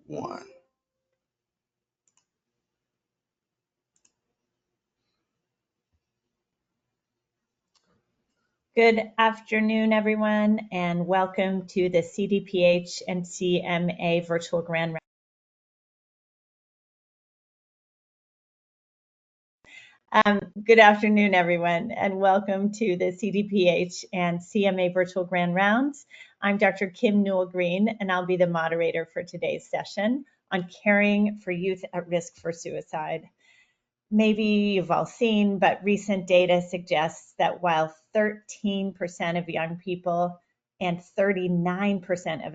1. Good afternoon, everyone, and welcome to the CDPH and CMA Virtual Grand Rounds. Good afternoon, everyone, and welcome to the CDPH and CMA Virtual Grand Rounds. I'm Dr. Kim Newell-Green, and I'll be the moderator for today's session on caring for youth at risk for suicide. Maybe you've all seen, but recent data suggests that while 13% of young people and 39% of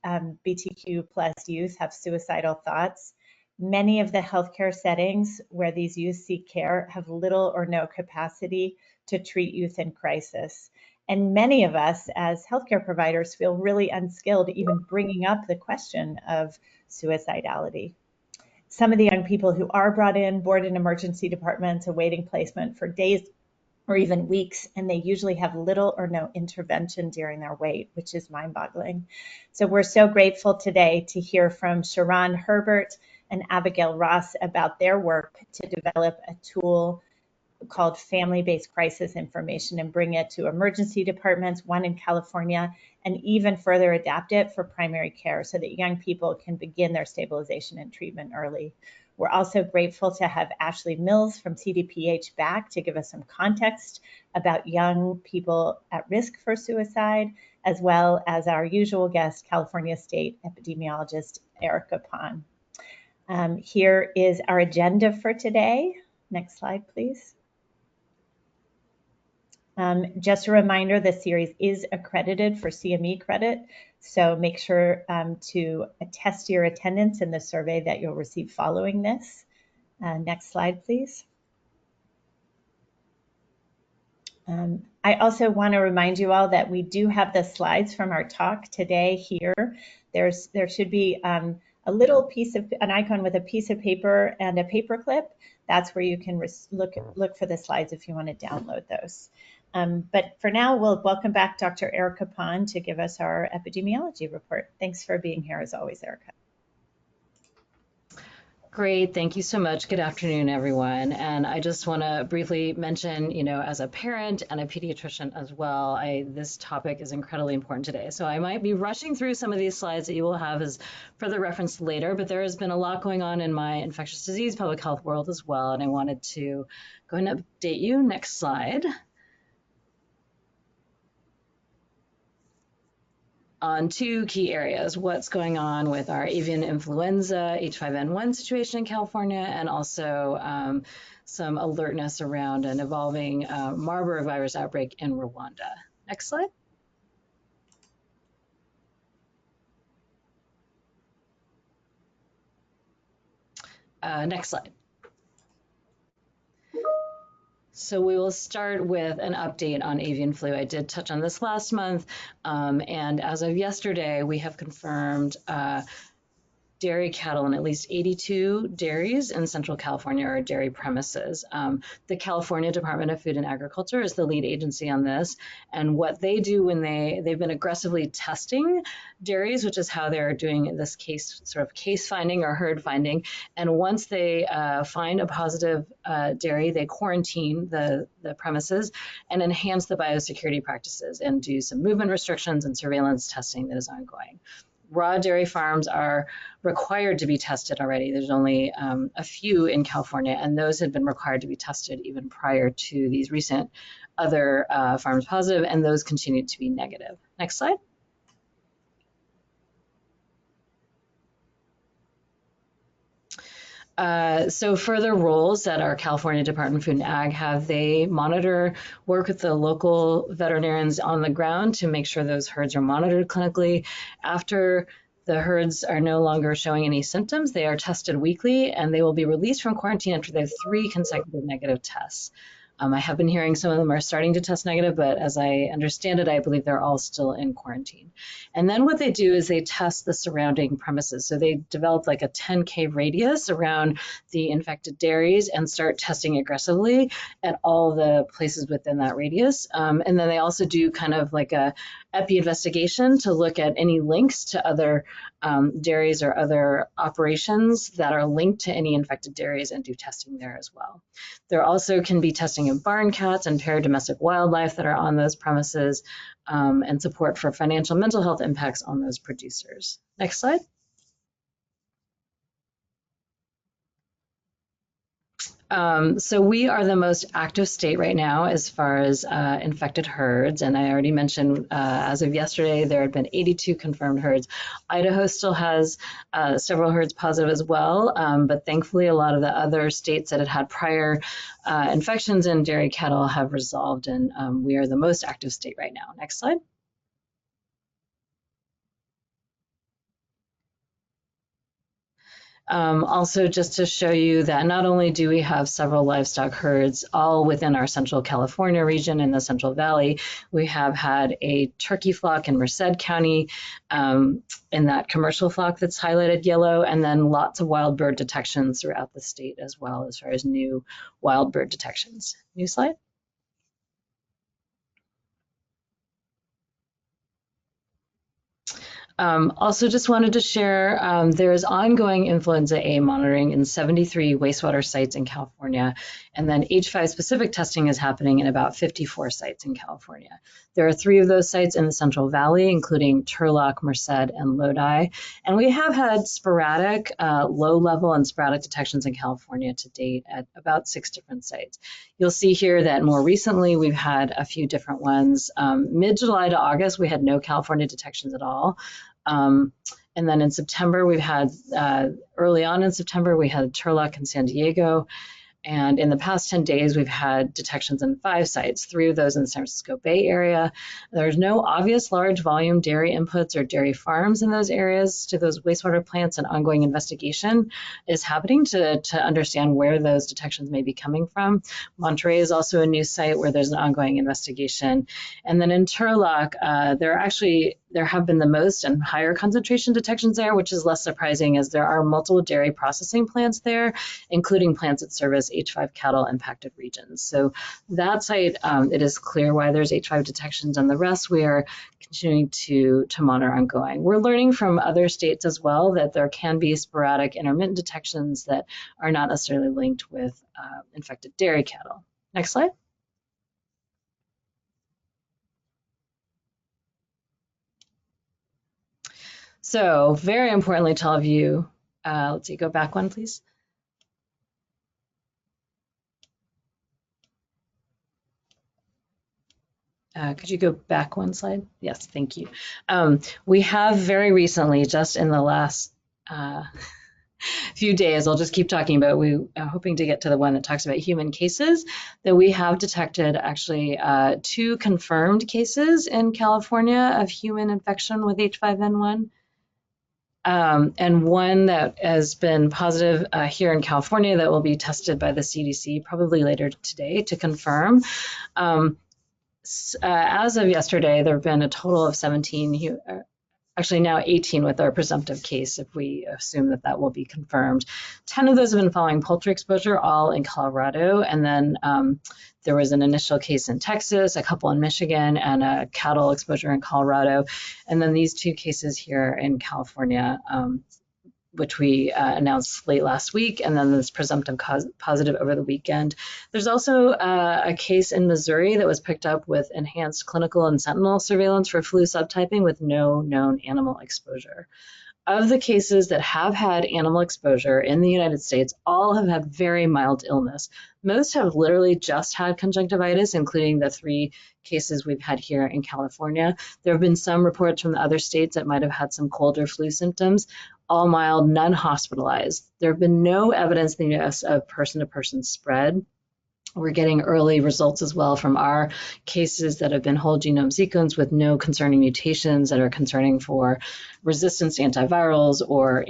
LGBTQ plus youth have suicidal thoughts, many of the healthcare settings where these youth seek care have little or no capacity to treat youth in crisis. And many of us as healthcare providers feel really unskilled even bringing up the question of suicidality. Some of the young people who are brought in board in emergency departments awaiting placement for days or even weeks, and they usually have little or no intervention during their wait, which is mind-boggling. So we're so grateful today to hear from Sharon Herbert and Abigail Ross about their work to develop a tool called Family-Based Crisis Information and bring it to emergency departments, one in California, and even further adapt it for primary care so that young people can begin their stabilization and treatment early. We're also grateful to have Ashley Mills from CDPH back to give us some context about young people at risk for suicide, as well as our usual guest, California State epidemiologist Erica Pan. Here is our agenda for today. Next slide, please. Just a reminder, the series is accredited for CME credit, so make sure to attest your attendance in the survey that you'll receive following this. Next slide, please. I also want to remind you all that we do have the slides from our talk today here. There should be a little piece of an icon with a piece of paper and a paper clip. That's where you can look for the slides if you want to download those. But for now, we'll welcome back Dr. Erica Pan to give us our epidemiology report. Thanks for being here as always, Erica. Great, thank you so much. Good afternoon, everyone. And I just want to briefly mention, as a parent and a pediatrician as well, this topic is incredibly important today. So I might be rushing through some of these slides that you will have as further reference later, but there has been a lot going on in my infectious disease public health world as well, and I wanted to go ahead and update you. Next slide. On two key areas, what's going on with our avian influenza H5N1 situation in California, and also some alertness around an evolving Marburg virus outbreak in Rwanda. Next slide. Next slide. So we will start with an update on avian flu. I did touch on this last month, and as of yesterday, we have confirmed dairy cattle in at least 82 dairies in Central California or dairy premises. The California Department of Food and Agriculture is the lead agency on this, and what they do when they've been aggressively testing dairies, which is how they're doing this case finding or herd finding, and once they find a positive dairy, they quarantine the premises and enhance the biosecurity practices and do some movement restrictions and surveillance testing that is ongoing. Raw dairy farms are required to be tested already. There's only a few in California, and those had been required to be tested even prior to these recent other farms positive, and those continued to be negative. Next slide. So further roles that our California Department of Food and Ag have, they work with the local veterinarians on the ground to make sure those herds are monitored clinically. After the herds are no longer showing any symptoms, they are tested weekly, and they will be released from quarantine after they have 3 consecutive negative tests. I have been hearing some of them are starting to test negative, but as I understand it, I believe they're all still in quarantine. And then what they do is they test the surrounding premises. So they develop like a 10K radius around the infected dairies and start testing aggressively at all the places within that radius. And then they also do kind of like a epi investigation to look at any links to other dairies or other operations that are linked to any infected dairies and do testing there as well. There also can be testing of barn cats and paradomestic wildlife that are on those premises, and support for financial mental health impacts on those producers. Next slide. So we are the most active state right now as far as infected herds, and I already mentioned as of yesterday there had been 82 confirmed herds. Idaho still has several herds positive as well, but thankfully a lot of the other states that had had prior infections in dairy cattle have resolved, and we are the most active state right now. Next slide. Also, just to show you that not only do we have several livestock herds all within our Central California region in the Central Valley, we have had a turkey flock in Merced County, in that commercial flock that's highlighted yellow, and then lots of wild bird detections throughout the state as well as far as new wild bird detections. New slide. Also just wanted to share, there is ongoing influenza A monitoring in 73 wastewater sites in California, and then H5 specific testing is happening in about 54 sites in California. There are 3 of those sites in the Central Valley, including Turlock, Merced, and Lodi, and we have had sporadic low-level and sporadic detections in California to date at about 6 different sites. You'll see here that more recently we've had a few different ones. Mid-July to August, we had no California detections at all. And then in September, we've had, early on in September, we had Turlock in San Diego. And in the past 10 days, we've had detections in 5 sites, 3 of those in the San Francisco Bay Area. There's no obvious large volume dairy inputs or dairy farms in those areas to those wastewater plants, and ongoing investigation is happening to understand where those detections may be coming from. Monterey is also a new site where there's an ongoing investigation. And then in Turlock, there have been the most and higher concentration detections there, which is less surprising as there are multiple dairy processing plants there, including plants that service H5 cattle impacted regions. So that site, it is clear why there's H5 detections, and the rest we are continuing to monitor ongoing. We're learning from other states as well that there can be sporadic intermittent detections that are not necessarily linked with infected dairy cattle. Next slide. So very importantly to all of you, let's see, go back one, please. Could you go back one slide? Yes, thank you. We have very recently, just in the last few days, I'll just keep talking about, we are hoping to get to the one that talks about human cases, that we have detected actually 2 confirmed cases in California of human infection with H5N1. And one that has been positive here in California that will be tested by the CDC probably later today to confirm. As of yesterday, there have been a total of 17, actually now 18 with our presumptive case, if we assume that that will be confirmed. 10 of those have been following poultry exposure, all in Colorado. And then there was an initial case in Texas, a couple in Michigan, and a cattle exposure in Colorado. And then these 2 cases here in California, which we announced late last week, and then this presumptive positive over the weekend. There's also a case in Missouri that was picked up with enhanced clinical and sentinel surveillance for flu subtyping with no known animal exposure. Of the cases that have had animal exposure in the United States, all have had very mild illness. Most have literally just had conjunctivitis, including the 3 cases we've had here in California. There have been some reports from the other states that might have had some cold or flu symptoms, all mild, none hospitalized. There have been no evidence in the US of person-to-person spread. We're getting early results as well from our cases that have been whole genome sequenced with no concerning mutations that are concerning for resistance to antivirals or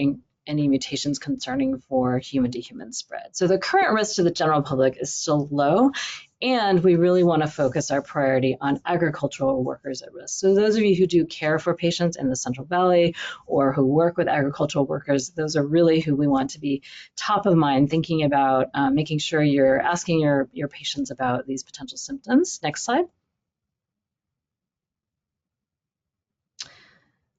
any mutations concerning for human-to-human spread. So the current risk to the general public is still low, and we really want to focus our priority on agricultural workers at risk. So those of you who do care for patients in the Central Valley or who work with agricultural workers, those are really who we want to be top of mind, thinking about making sure you're asking your patients about these potential symptoms. Next slide.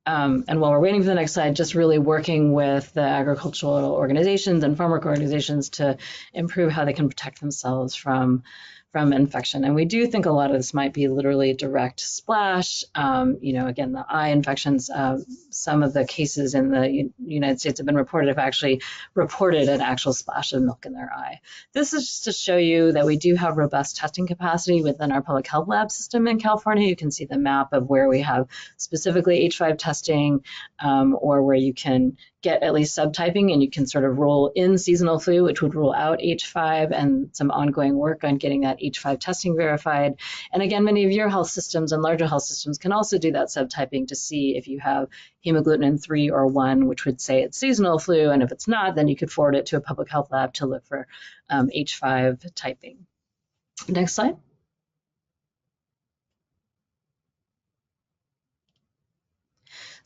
And while we're waiting for the next slide, just really working with the agricultural organizations and farmer organizations to improve how they can protect themselves from infection. And we do think a lot of this might be literally direct splash. Again, the eye infections, some of the cases in the United States have been reported, have actually reported an actual splash of milk in their eye. This is just to show you that we do have robust testing capacity within our public health lab system in California. You can see the map of where we have specifically H5 testing, or where you can get at least subtyping, and you can sort of roll in seasonal flu, which would rule out H5, and some ongoing work on getting that H5 testing verified. And again, many of your health systems and larger health systems can also do that subtyping to see if you have hemagglutinin 3 or 1, which would say it's seasonal flu, and if it's not, then you could forward it to a public health lab to look for H5 typing. Next slide.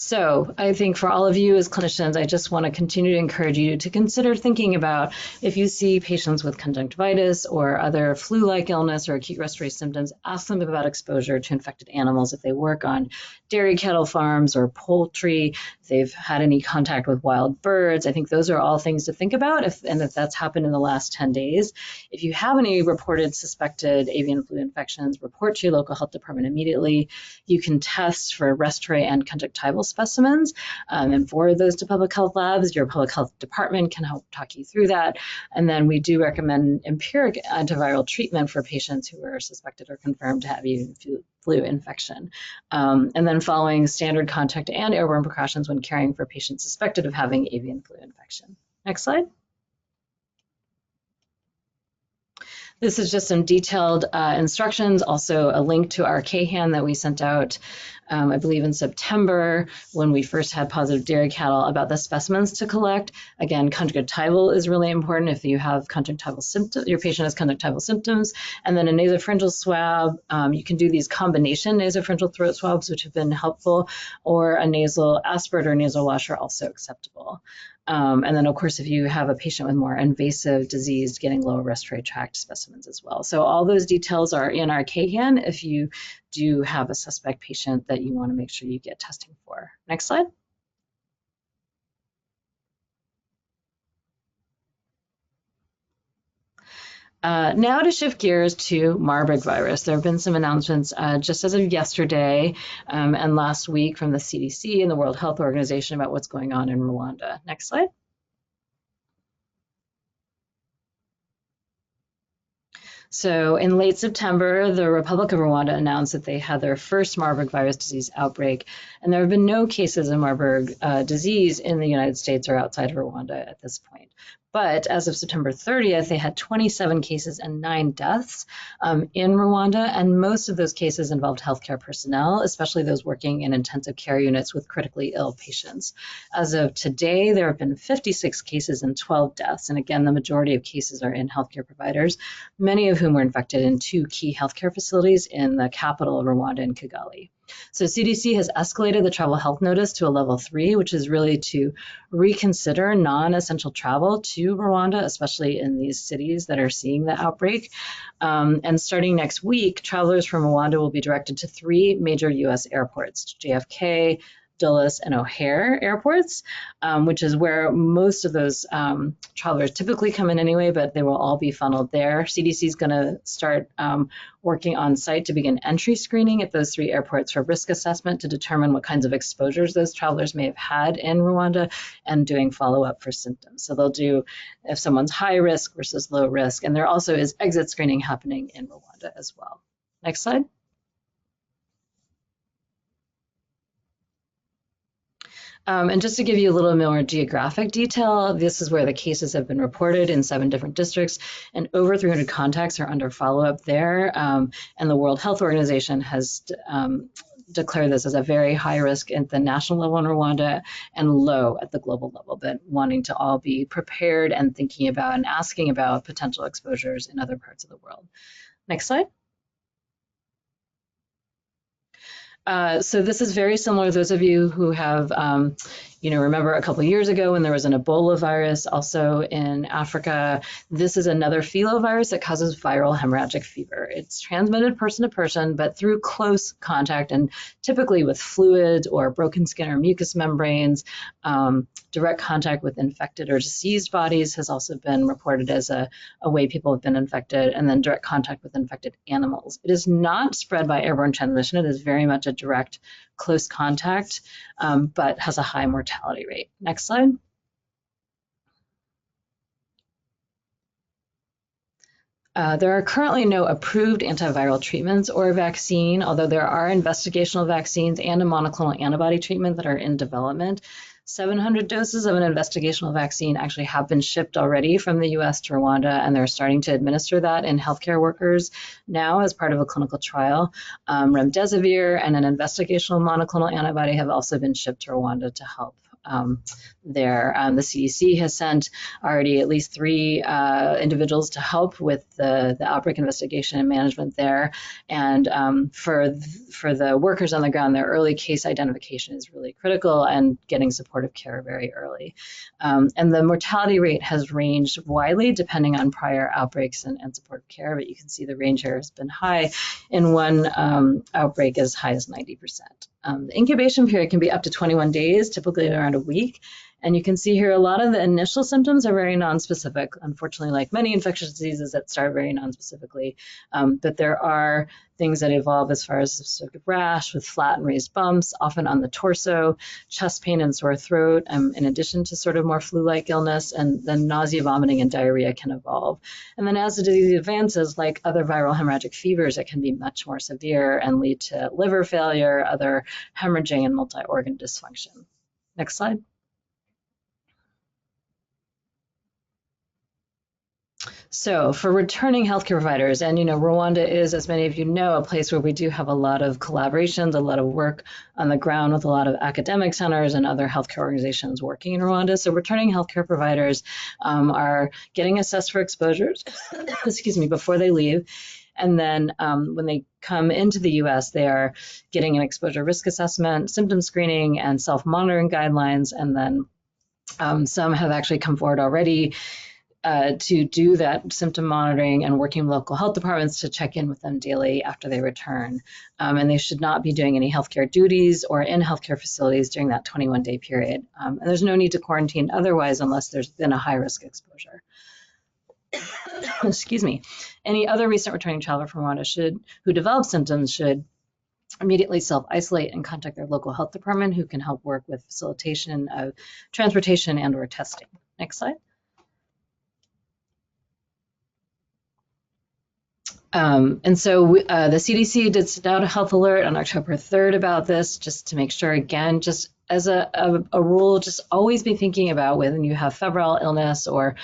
So I think for all of you as clinicians, I just want to continue to encourage you to consider thinking about if you see patients with conjunctivitis or other flu-like illness or acute respiratory symptoms, ask them about exposure to infected animals if they work on dairy cattle farms or poultry, if they've had any contact with wild birds. I think those are all things to think about if that's happened in the last 10 days. If you have any reported suspected avian flu infections, report to your local health department immediately. You can test for respiratory and conjunctival specimens and forward those to public health labs. Your public health department can help talk you through that. And then we do recommend empiric antiviral treatment for patients who are suspected or confirmed to have avian flu infection. And then following standard contact and airborne precautions when caring for patients suspected of having avian flu infection. Next slide. This is just some detailed instructions, also a link to our KHAN that we sent out, I believe in September, when we first had positive dairy cattle, about the specimens to collect. Again, conjunctival is really important if you have conjunctival symptoms, your patient has conjunctival symptoms, and then a nasopharyngeal swab. You can do these combination nasopharyngeal throat swabs, which have been helpful, or a nasal aspirate or nasal wash are also acceptable. And then, of course, if you have a patient with more invasive disease, getting lower respiratory tract specimens as well. So all those details are in our KHAN if you do have a suspect patient that you want to make sure you get testing for. Next slide. Now to shift gears to Marburg virus. There have been some announcements just as of yesterday and last week from the CDC and the World Health Organization about what's going on in Rwanda. Next slide. So in late September, the Republic of Rwanda announced that they had their first Marburg virus disease outbreak, and there have been no cases of Marburg disease in the United States or outside of Rwanda at this point. But as of September 30th, they had 27 cases and 9 deaths in Rwanda, and most of those cases involved healthcare personnel, especially those working in intensive care units with critically ill patients. As of today, there have been 56 cases and 12 deaths, and again, the majority of cases are in healthcare providers, many of whom were infected in 2 key healthcare facilities in the capital of Rwanda, in Kigali. So CDC has escalated the travel health notice to a level 3, which is really to reconsider non-essential travel to Rwanda, especially in these cities that are seeing the outbreak. And starting next week, travelers from Rwanda will be directed to 3 major US airports, JFK, Dulles, and O'Hare airports, which is where most of those travelers typically come in anyway, but they will all be funneled there. CDC is going to start working on site to begin entry screening at those 3 airports for risk assessment to determine what kinds of exposures those travelers may have had in Rwanda, and doing follow-up for symptoms. So they'll do if someone's high risk versus low risk, and there also is exit screening happening in Rwanda as well. Next slide. And just to give you a little more geographic detail, this is where the cases have been reported in 7 different districts, and over 300 contacts are under follow-up there. And the World Health Organization has declared this as a very high risk at the national level in Rwanda and low at the global level, but wanting to all be prepared and thinking about and asking about potential exposures in other parts of the world. Next slide. So this is very similar. Those of you who have Remember a couple of years ago when there was an Ebola virus also in Africa. This is another filovirus that causes viral hemorrhagic fever. It's transmitted person to person, but through close contact and typically with fluids or broken skin or mucous membranes. Direct contact with infected or diseased bodies has also been reported as a way people have been infected, and then direct contact with infected animals. It is not spread by airborne transmission. It is very much a direct, close contact, but has a high mortality rate. Next slide. There are currently no approved antiviral treatments or vaccine, although there are investigational vaccines and a monoclonal antibody treatment that are in development. 700 doses of an investigational vaccine actually have been shipped already from the US to Rwanda, and they're starting to administer that in healthcare workers now as part of a clinical trial. Remdesivir and an investigational monoclonal antibody have also been shipped to Rwanda to help there. The CDC has sent already at least 3 individuals to help with the outbreak investigation and management there. And for the workers on the ground, their early case identification is really critical and getting supportive care very early. And the mortality rate has ranged widely depending on prior outbreaks and supportive care, but you can see the range here has been high. In one outbreak as high as 90%. The incubation period can be up to 21 days, typically around a week. And you can see here a lot of the initial symptoms are very nonspecific, unfortunately, like many infectious diseases that start very nonspecifically. But there are things that evolve as far as rash with flat and raised bumps, often on the torso, chest pain and sore throat, in addition to sort of more flu-like illness, and then nausea, vomiting, and diarrhea can evolve. And then as the disease advances, like other viral hemorrhagic fevers, it can be much more severe and lead to liver failure, other hemorrhaging, and multi-organ dysfunction. Next slide. So for returning healthcare providers, and Rwanda is, as many of you know, a place where we do have a lot of collaborations, a lot of work on the ground with a lot of academic centers and other healthcare organizations working in Rwanda. So returning healthcare providers are getting assessed for exposures, excuse me, before they leave. And then when they come into the US, they are getting an exposure risk assessment, symptom screening, and self-monitoring guidelines. And then some have actually come forward already to do that symptom monitoring and working with local health departments to check in with them daily after they return. And they should not be doing any healthcare duties or in healthcare facilities during that 21-day period. And there's no need to quarantine otherwise unless there's been a high-risk exposure. Excuse me. Any other recent returning traveler from Rwanda who develops symptoms should immediately self-isolate and contact their local health department, who can help work with facilitation of transportation and or testing. Next slide. And so the CDC did send out a health alert on October 3rd about this, just to make sure, again, just as a rule, just always be thinking about when you have febrile illness or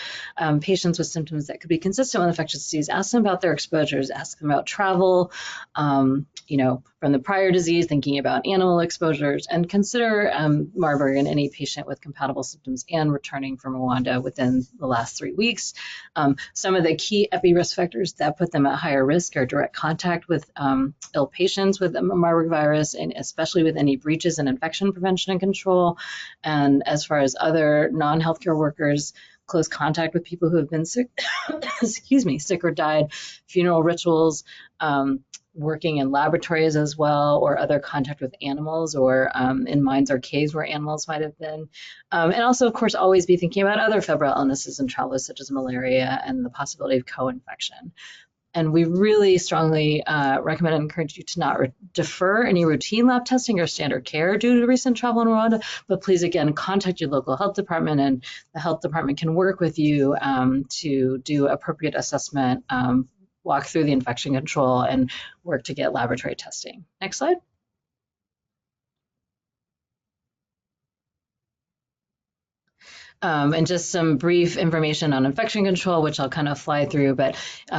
patients with symptoms that could be consistent with infectious disease, ask them about their exposures, ask them about travel, from the prior disease, thinking about animal exposures, and consider Marburg in any patient with compatible symptoms and returning from Rwanda within the last 3 weeks. Some of the key epi-risk factors that put them at higher risk are direct contact with ill patients with Marburg virus, and especially with any breaches in infection prevention and control. And as far as other non-healthcare workers, close contact with people who have been sick, excuse me, sick or died, funeral rituals, working in laboratories as well, or other contact with animals, or in mines or caves where animals might have been. And also, of course, always be thinking about other febrile illnesses and travel, such as malaria and the possibility of co-infection. And we really strongly recommend and encourage you to not defer any routine lab testing or standard care due to recent travel in Rwanda, but please, again, contact your local health department, and the health department can work with you to do appropriate assessment, walk through the infection control, and work to get laboratory testing. Next slide. And just some brief information on infection control, which I'll kind of fly through, but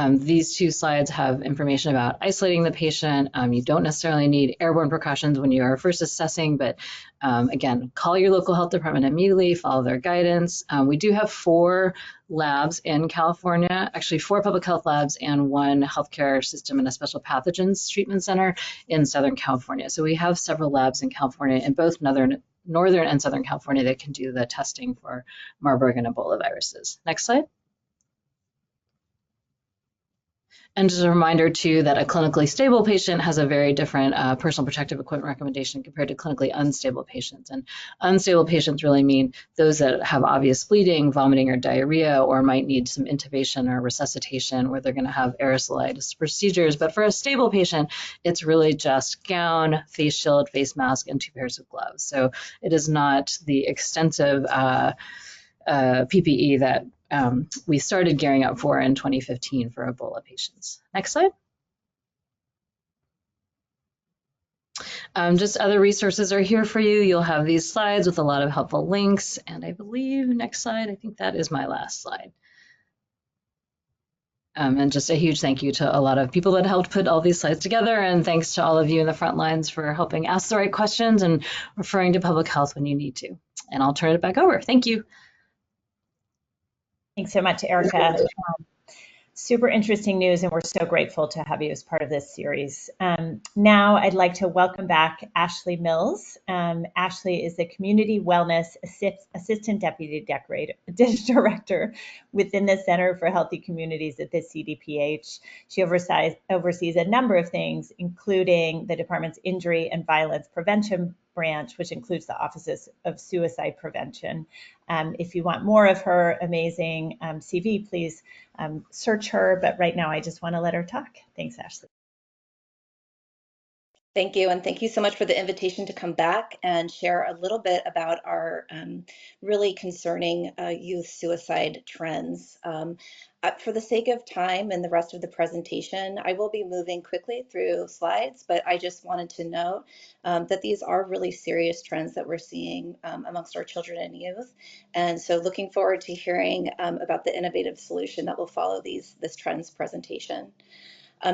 these 2 slides have information about isolating the patient. You don't necessarily need airborne precautions when you are first assessing, but again, call your local health department immediately, follow their guidance. We do have 4 labs in California, actually 4 public health labs and 1 healthcare system and a special pathogens treatment center in Southern California. So we have several labs in California in both northern Northern and Southern California that can do the testing for Marburg and Ebola viruses. Next slide. And just a reminder too that a clinically stable patient has a very different personal protective equipment recommendation compared to clinically unstable patients. And unstable patients really mean those that have obvious bleeding, vomiting, or diarrhea, or might need some intubation or resuscitation where they're going to have aerosolitis procedures. But for a stable patient, it's really just gown, face shield, face mask, and 2 pairs of gloves. So it is not the extensive PPE that we started gearing up for in 2015 for Ebola patients. Next slide. Just other resources are here for you. You'll have these slides with a lot of helpful links. And I believe, next slide, I think that is my last slide. And just a huge thank you to a lot of people that helped put all these slides together. And thanks to all of you in the front lines for helping ask the right questions and referring to public health when you need to. And I'll turn it back over. Thank you. Thanks so much, Erica. Super interesting news, and we're so grateful to have you as part of this series. Now I'd like to welcome back Ashley Mills. Ashley is the Community Wellness Assistant Deputy Director within the Center for Healthy Communities at the CDPH. She oversees a number of things, including the department's Injury and Violence Prevention branch, which includes the Offices of Suicide Prevention. If you want more of her amazing CV, please search her. But right now, I just want to let her talk. Thanks, Ashley. Thank you, and thank you so much for the invitation to come back and share a little bit about our really concerning youth suicide trends. For the sake of time and the rest of the presentation, I will be moving quickly through slides, but I just wanted to note that these are really serious trends that we're seeing amongst our children and youth. And so looking forward to hearing about the innovative solution that will follow this trends presentation.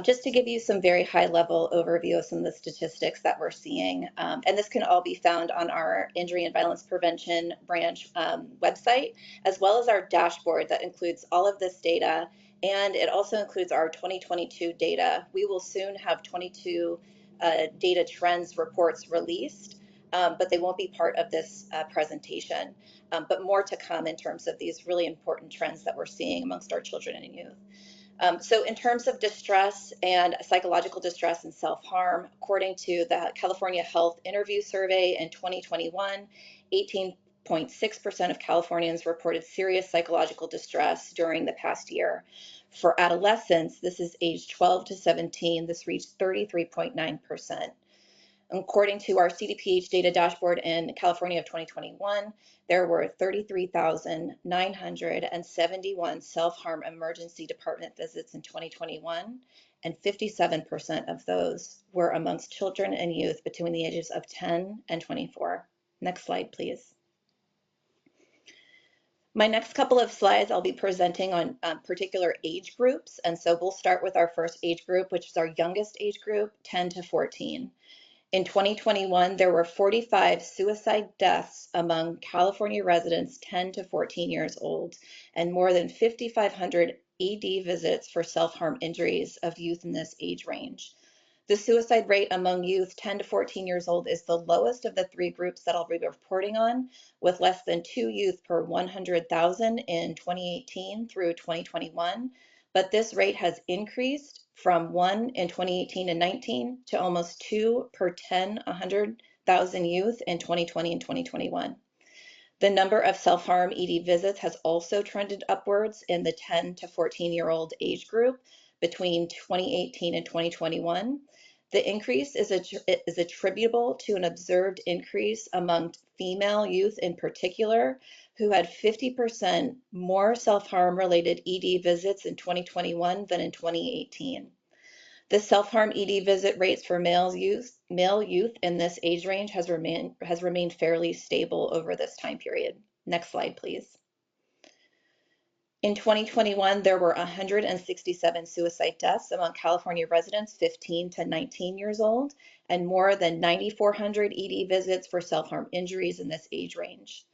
Just to give you some very high level overview of some of the statistics that we're seeing, and this can all be found on our Injury and Violence Prevention branch website, as well as our dashboard that includes all of this data, and it also includes our 2022 data. We will soon have 22 data trends reports released, but they won't be part of this presentation, but more to come in terms of these really important trends that we're seeing amongst our children and youth. So in terms of distress and psychological distress and self-harm, according to the California Health Interview Survey in 2021, 18.6% of Californians reported serious psychological distress during the past year. For adolescents, this is age 12 to 17, this reached 33.9%. According to our CDPH data dashboard in California of 2021, there were 33,971 self-harm emergency department visits in 2021, and 57% of those were amongst children and youth between the ages of 10 and 24. Next slide, please. My next couple of slides, I'll be presenting on particular age groups. And so we'll start with our first age group, which is our youngest age group, 10 to 14. In 2021, there were 45 suicide deaths among California residents 10 to 14 years old, and more than 5,500 ED visits for self-harm injuries of youth in this age range. The suicide rate among youth 10 to 14 years old is the lowest of the 3 groups that I'll be reporting on, with less than 2 youth per 100,000 in 2018 through 2021. But this rate has increased from 1 in 2018 and 19 to almost 2 per 100,000 youth in 2020 and 2021. The number of self-harm ED visits has also trended upwards in the 10 to 14-year-old age group between 2018 and 2021. The increase is attributable to an observed increase among female youth in particular, who had 50% more self-harm related ED visits in 2021 than in 2018. The self-harm ED visit rates for male youth in this age range has remained fairly stable over this time period. Next slide, please. In 2021, there were 167 suicide deaths among California residents 15 to 19 years old, and more than 9,400 ED visits for self-harm injuries in this age range.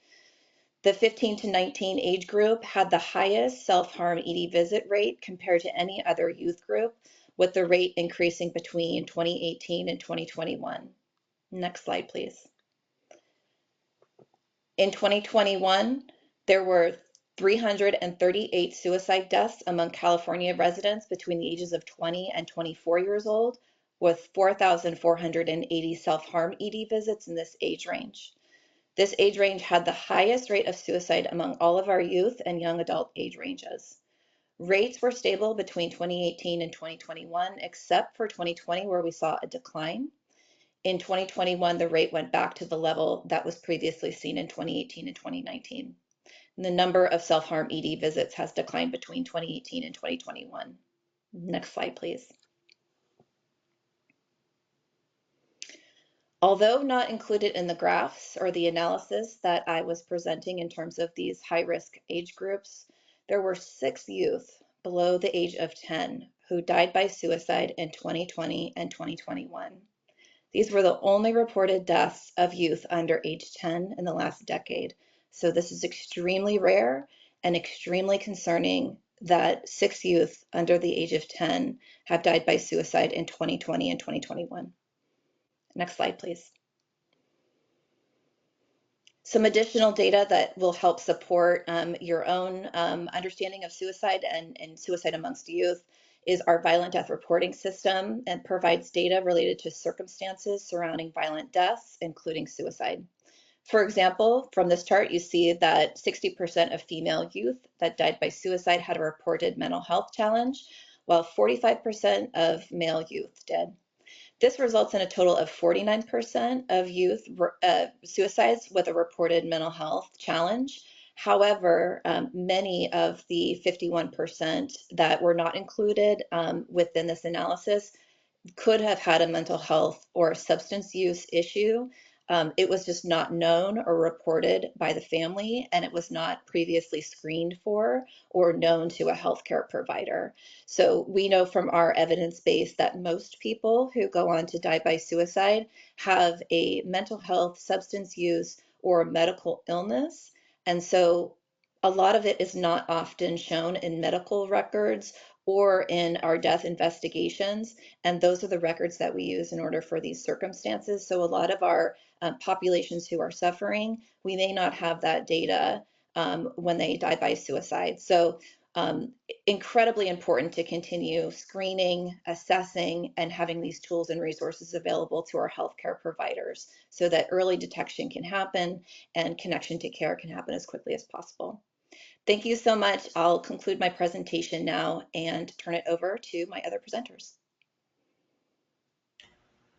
The 15 to 19 age group had the highest self-harm ED visit rate compared to any other youth group, with the rate increasing between 2018 and 2021. Next slide, please. In 2021, there were 338 suicide deaths among California residents between the ages of 20 and 24 years old, with 4,480 self-harm ED visits in this age range. This age range had the highest rate of suicide among all of our youth and young adult age ranges. Rates were stable between 2018 and 2021, except for 2020, where we saw a decline. In 2021, the rate went back to the level that was previously seen in 2018 and 2019. And the number of self-harm ED visits has declined between 2018 and 2021. Next slide, please. Although not included in the graphs or the analysis that I was presenting in terms of these high-risk age groups, there were 6 youth below the age of 10 who died by suicide in 2020 and 2021. These were the only reported deaths of youth under age 10 in the last decade. So this is extremely rare and extremely concerning that 6 youth under the age of 10 have died by suicide in 2020 and 2021. Next slide, please. Some additional data that will help support your own understanding of suicide and suicide amongst youth is our violent death reporting system, and provides data related to circumstances surrounding violent deaths, including suicide. For example, from this chart, you see that 60% of female youth that died by suicide had a reported mental health challenge, while 45% of male youth did. This results in a total of 49% of youth suicides with a reported mental health challenge. However, many of the 51% that were not included within this analysis could have had a mental health or substance use issue. It was just not known or reported by the family, and it was not previously screened for or known to a healthcare provider. So we know from our evidence base that most people who go on to die by suicide have a mental health, substance use, or medical illness. And so a lot of it is not often shown in medical records or in our death investigations. And those are the records that we use in order for these circumstances. So a lot of our populations who are suffering, we may not have that data when they die by suicide. So incredibly important to continue screening, assessing, and having these tools and resources available to our healthcare providers so that early detection can happen and connection to care can happen as quickly as possible. Thank you so much. I'll conclude my presentation now and turn it over to my other presenters.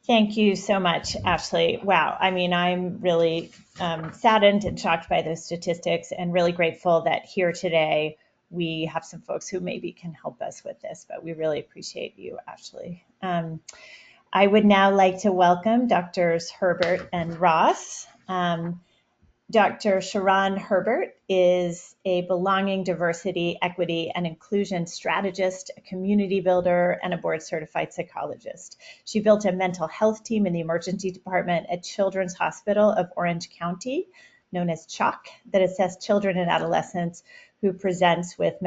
Thank you so much, Ashley. Wow. I mean, I'm really saddened and shocked by those statistics, and really grateful that here today we have some folks who maybe can help us with this, but we really appreciate you, Ashley. I would now like to welcome Drs. Herbert and Ross. Dr. Sharon Herbert is a belonging, diversity, equity, and inclusion strategist, a community builder, and a board-certified psychologist. She built a mental health team in the emergency department at Children's Hospital of Orange County, known as CHOC, that assessed children and adolescents who presented with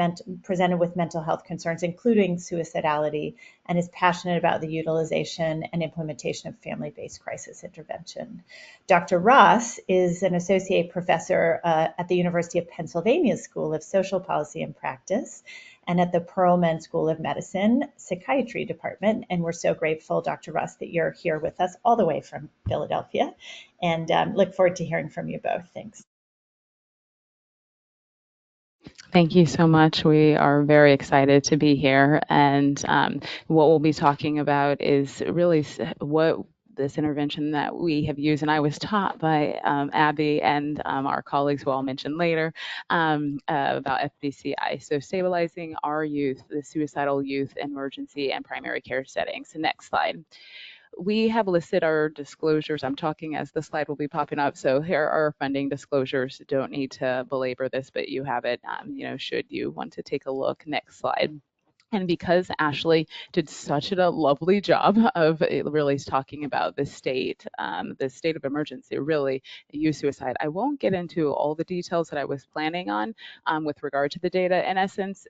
mental health concerns, including suicidality, and is passionate about the utilization and implementation of family-based crisis intervention. Dr. Ross is an associate professor at the University of Pennsylvania School of Social Policy and Practice, and at the Perelman School of Medicine Psychiatry Department. And we're so grateful, Dr. Ross, that you're here with us all the way from Philadelphia, and look forward to hearing from you both. Thanks. Thank you so much. We are very excited to be here. And what we'll be talking about is really what this intervention that we have used, and I was taught by Abby and our colleagues who I'll mention later about FBCI. So stabilizing our youth, the suicidal youth emergency and primary care settings. So next slide. We have listed our disclosures. I'm talking as the slide will be popping up. So here are our funding disclosures. Don't need to belabor this, but you have it, should you want to take a look. Next slide. And because Ashley did such a lovely job of really talking about the state of emergency, really youth suicide, I won't get into all the details that I was planning on with regard to the data. In essence,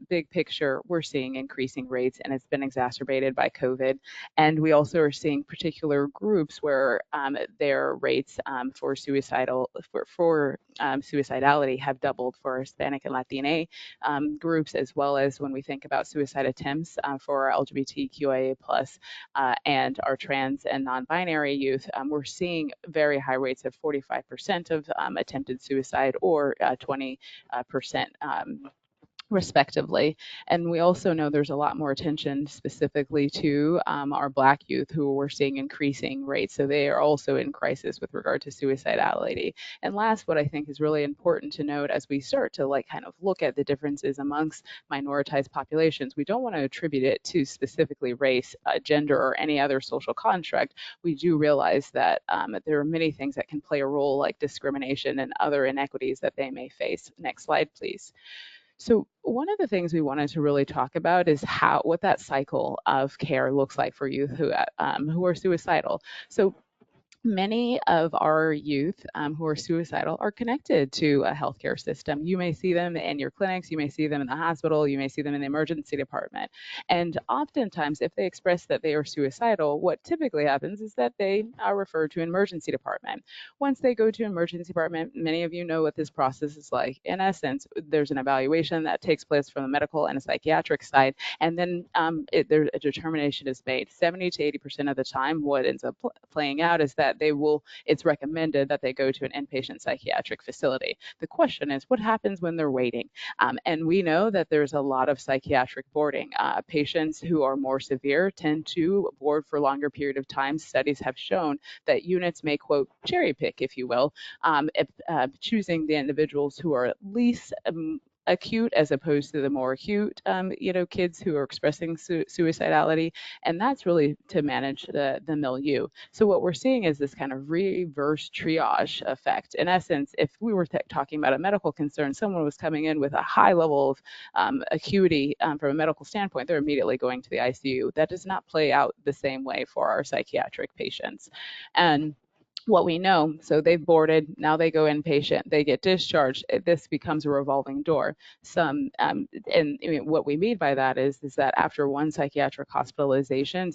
big picture, we're seeing increasing rates, and it's been exacerbated by COVID. And we also are seeing particular groups where their rates for suicidality have doubled for Hispanic and Latina groups, as well as when we think about suicide attempts for our LGBTQIA plus and our trans and non-binary youth. We're seeing very high rates of 45% of attempted suicide or 20% respectively. And we also know there's a lot more attention specifically to our Black youth who we're seeing increasing rates. So they are also in crisis with regard to suicidality. And last, what I think is really important to note as we start to kind of look at the differences amongst minoritized populations, we don't want to attribute it to specifically race, gender, or any other social construct. We do realize that there are many things that can play a role, like discrimination and other inequities that they may face. Next slide, please. So one of the things we wanted to really talk about is what that cycle of care looks like for youth who are suicidal. So many of our youth who are suicidal are connected to a healthcare system. You may see them in your clinics, you may see them in the hospital, you may see them in the emergency department. And oftentimes, if they express that they are suicidal, what typically happens is that they are referred to an emergency department. Once they go to an emergency department, many of you know what this process is like. In essence, there's an evaluation that takes place from the medical and a psychiatric side, and then a determination is made. 70 to 80% of the time, what ends up playing out is that it's recommended that they go to an inpatient psychiatric facility. The question is, what happens when they're waiting? And we know that there's a lot of psychiatric boarding. Patients who are more severe tend to board for a longer period of time. Studies have shown that units may, quote, cherry pick, if you will, choosing the individuals who are at least acute as opposed to the more acute, kids who are expressing suicidality, and that's really to manage the milieu. So what we're seeing is this kind of reverse triage effect. In essence, if we were talking about a medical concern, someone was coming in with a high level of acuity from a medical standpoint, they're immediately going to the ICU. That does not play out the same way for our psychiatric patients. And what we know, so they've boarded, now they go inpatient, they get discharged, this becomes a revolving door. What we mean by that is that after one psychiatric hospitalization,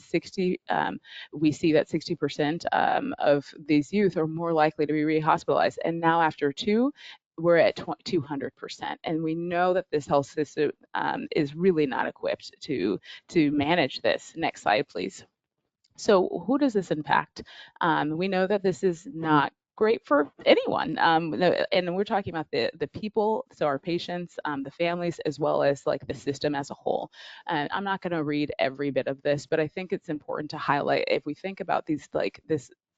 we see that 60% of these youth are more likely to be rehospitalized. And now after two, we're at 200%. And we know that this health system is really not equipped to manage this. Next slide, please. So who does this impact? We know that this is not great for anyone. And we're talking about the people, so our patients, the families, as well as the system as a whole. And I'm not going to read every bit of this, but I think it's important to highlight, if we think about this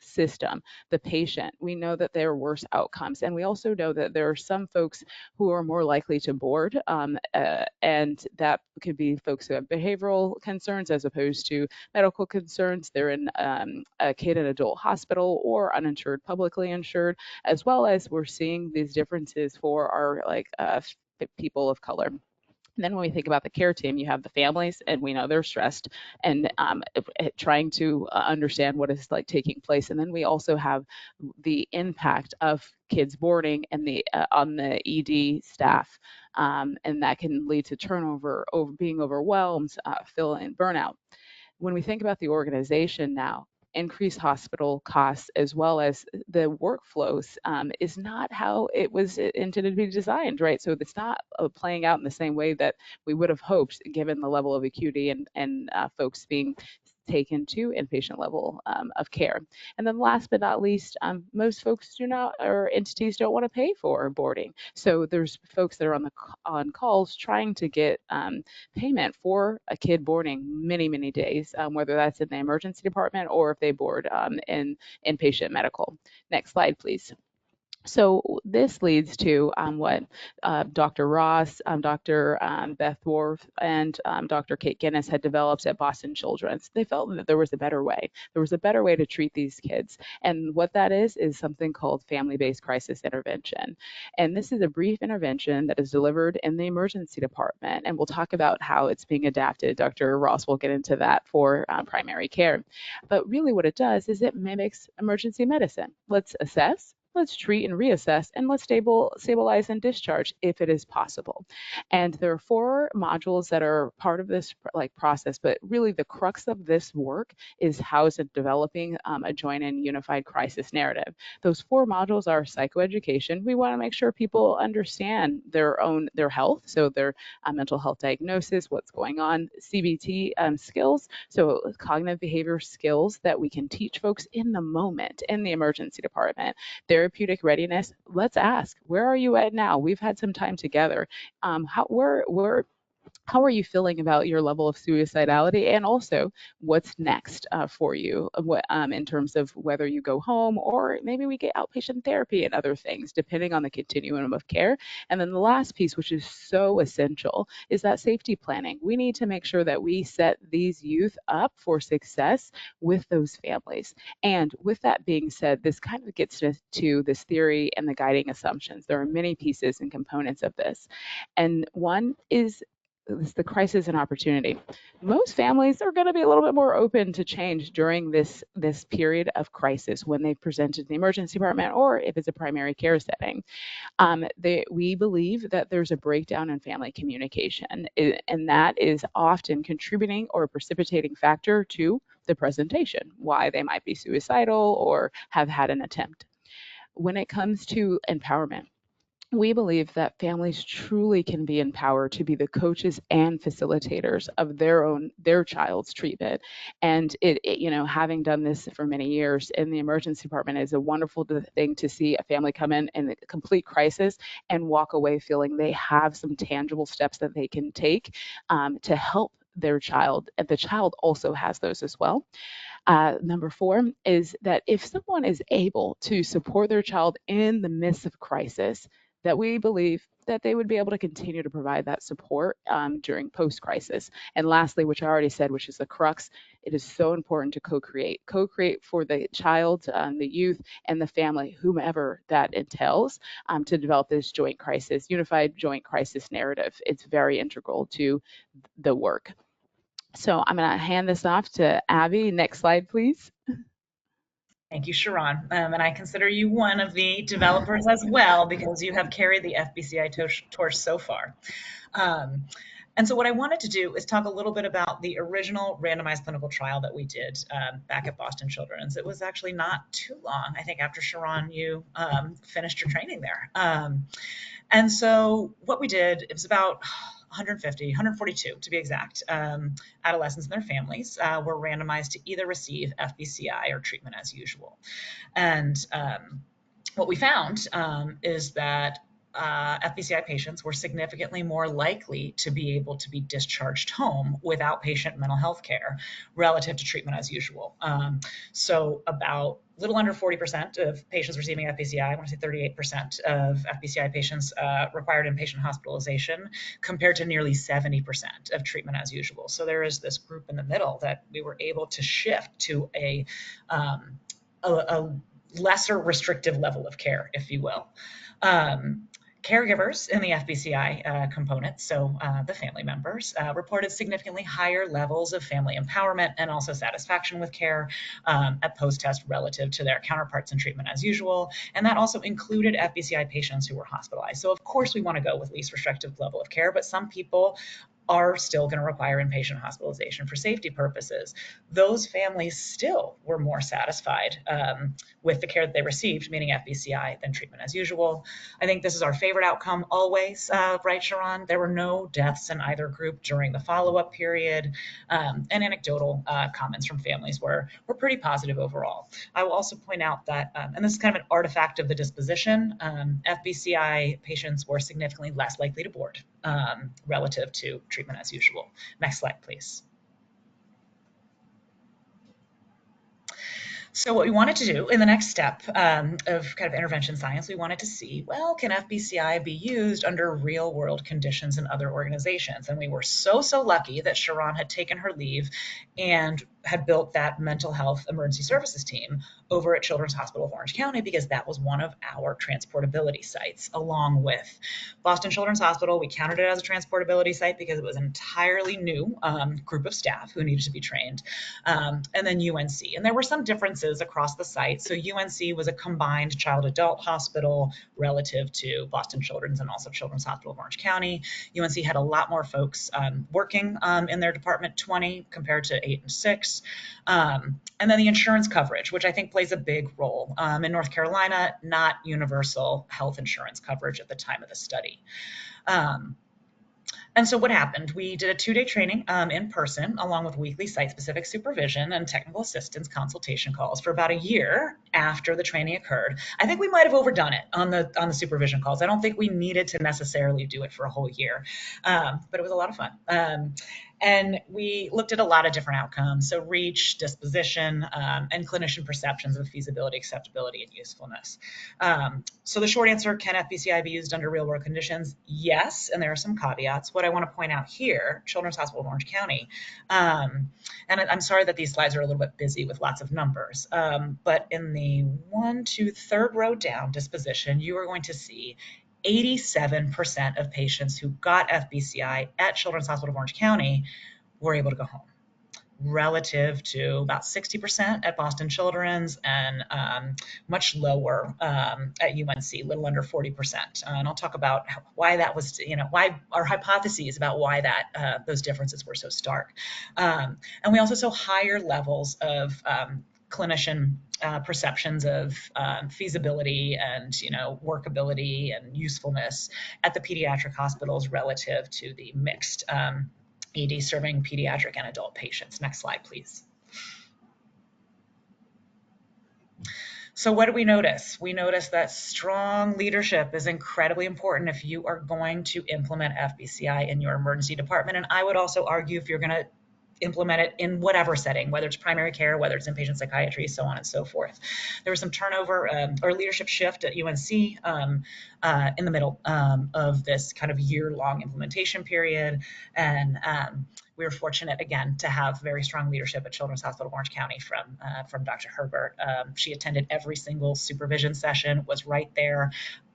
system, the patient, we know that there are worse outcomes. And we also know that there are some folks who are more likely to board, and that could be folks who have behavioral concerns as opposed to medical concerns. They're in a kid and adult hospital or uninsured, publicly insured, as well as we're seeing these differences for our people of color. And then when we think about the care team, you have the families, and we know they're stressed and trying to understand what is taking place. And then we also have the impact of kids boarding and on the ED staff, and that can lead to turnover, being overwhelmed, feeling burnout. When we think about the organization now, increased hospital costs as well as the workflows is not how it was intended to be designed, right? So it's not playing out in the same way that we would have hoped, given the level of acuity and folks being taken to inpatient level of care. And then last but not least, most folks or entities don't want to pay for boarding. So there's folks that are on calls trying to get payment for a kid boarding many days, whether that's in the emergency department or if they board in inpatient medical. Next slide, please. So this leads to what Dr. Ross, Dr. Beth Worf, and Dr. Kate Guinness had developed at Boston Children's. They felt that there was a better way. There was a better way to treat these kids. And what that is something called family-based crisis intervention. And this is a brief intervention that is delivered in the emergency department. And we'll talk about how it's being adapted. Dr. Ross will get into that for primary care. But really what it does is it mimics emergency medicine. Let's assess, let's treat and reassess, and let's stabilize and discharge if it is possible. And there are 4 modules that are part of this process, but really the crux of this work is housed in developing a joint and unified crisis narrative. Those 4 modules are psychoeducation. We want to make sure people understand their health, so their mental health diagnosis, what's going on, CBT skills, so cognitive behavior skills that we can teach folks in the moment in the emergency department. Therapeutic readiness, let's ask, where are you at now? We've had some time together. How are you feeling about your level of suicidality, and also what's next for you in terms of whether you go home or maybe we get outpatient therapy and other things depending on the continuum of care. And then the last piece, which is so essential, is that safety planning. We need to make sure that we set these youth up for success with those families. And with that being said, this kind of gets to this theory and the guiding assumptions. There are many pieces and components of this, and one is the crisis and opportunity. Most families are going to be a little bit more open to change during this period of crisis when they present to the emergency department or if it's a primary care setting. We believe that there's a breakdown in family communication, and that is often contributing or a precipitating factor to the presentation, why they might be suicidal or have had an attempt. When it comes to empowerment, we believe that families truly can be empowered to be the coaches and facilitators of their child's treatment. And having done this for many years in the emergency department, is a wonderful thing to see a family come in a complete crisis and walk away feeling they have some tangible steps that they can take to help their child, and the child also has those as well. Number 4 is that if someone is able to support their child in the midst of crisis, that we believe that they would be able to continue to provide that support during post-crisis. And lastly, which I already said, which is the crux, it is so important to co-create for the child, the youth, and the family, whomever that entails, to develop this unified joint crisis narrative. It's very integral to the work. So I'm going to hand this off to Abby. Next slide, please. Thank you, Sharon. And I consider you one of the developers as well, because you have carried the FBCI torch so far. And so what I wanted to do is talk a little bit about the original randomized clinical trial that we did back at Boston Children's. It was actually not too long, I think, after Sharon, you finished your training there. And so what we did, it was about 142 to be exact, adolescents and their families were randomized to either receive FBCI or treatment as usual. And what we found is that FBCI patients were significantly more likely to be able to be discharged home with outpatient mental health care relative to treatment as usual. So about a little under 40% of patients receiving FBCI, I want to say 38% of FBCI patients required inpatient hospitalization, compared to nearly 70% of treatment as usual. So there is this group in the middle that we were able to shift to a lesser restrictive level of care, if you will. Caregivers in the FBCI component, so the family members, reported significantly higher levels of family empowerment and also satisfaction with care at post-test relative to their counterparts in treatment as usual. And that also included FBCI patients who were hospitalized. So of course we want to go with least restrictive level of care, but some people are still going to require inpatient hospitalization for safety purposes. Those families still were more satisfied with the care that they received, meaning FBCI, than treatment as usual. I think this is our favorite outcome always, right, Sharon? There were no deaths in either group during the follow-up period, and anecdotal comments from families were pretty positive overall. I will also point out that, and this is kind of an artifact of the disposition, FBCI patients were significantly less likely to board relative to treatment as usual. Next slide, please. So what we wanted to do in the next step of kind of intervention science, we wanted to see, well, can FBCI be used under real world conditions in other organizations? And we were so lucky that Sharon had taken her leave and had built that mental health emergency services team over at Children's Hospital of Orange County, because that was one of our transportability sites, along with Boston Children's Hospital. We counted it as a transportability site because it was an entirely new group of staff who needed to be trained. And then UNC. And there were some differences across the site. So UNC was a combined child adult hospital relative to Boston Children's and also Children's Hospital of Orange County. UNC had a lot more folks working in their Department 20 compared to 8 and 6. And then the insurance coverage, which I think plays a big role. In North Carolina, not universal health insurance coverage at the time of the study. And so what happened? We did a 2-day training in person, along with weekly site-specific supervision and technical assistance consultation calls for about a year after the training occurred. I think we might have overdone it on the supervision calls. I don't think we needed to necessarily do it for a whole year, but it was a lot of fun. And we looked at a lot of different outcomes, so reach, disposition, and clinician perceptions of feasibility, acceptability, and usefulness. So the short answer, can FBCI be used under real-world conditions? Yes, and there are some caveats. What I want to point out here, Children's Hospital of Orange County, and I'm sorry that these slides are a little bit busy with lots of numbers, but in the 1, 2, 3rd row down, disposition, you are going to see 87% of patients who got FBCI at Children's Hospital of Orange County were able to go home, relative to about 60% at Boston Children's and much lower at UNC, a little under 40%. And I'll talk about why that was, why our hypotheses about why that those differences were so stark. And we also saw higher levels of clinician perceptions of feasibility and workability and usefulness at the pediatric hospitals relative to the mixed ED serving pediatric and adult patients. Next slide, please. So what do we notice? We notice that strong leadership is incredibly important if you are going to implement FBCI in your emergency department. And I would also argue if you're going to implement it in whatever setting, whether it's primary care, whether it's inpatient psychiatry, so on and so forth. There was some turnover or leadership shift at UNC in the middle of this kind of year-long implementation period. And we were fortunate, again, to have very strong leadership at Children's Hospital of Orange County from Dr. Herbert. She attended every single supervision session, was right there,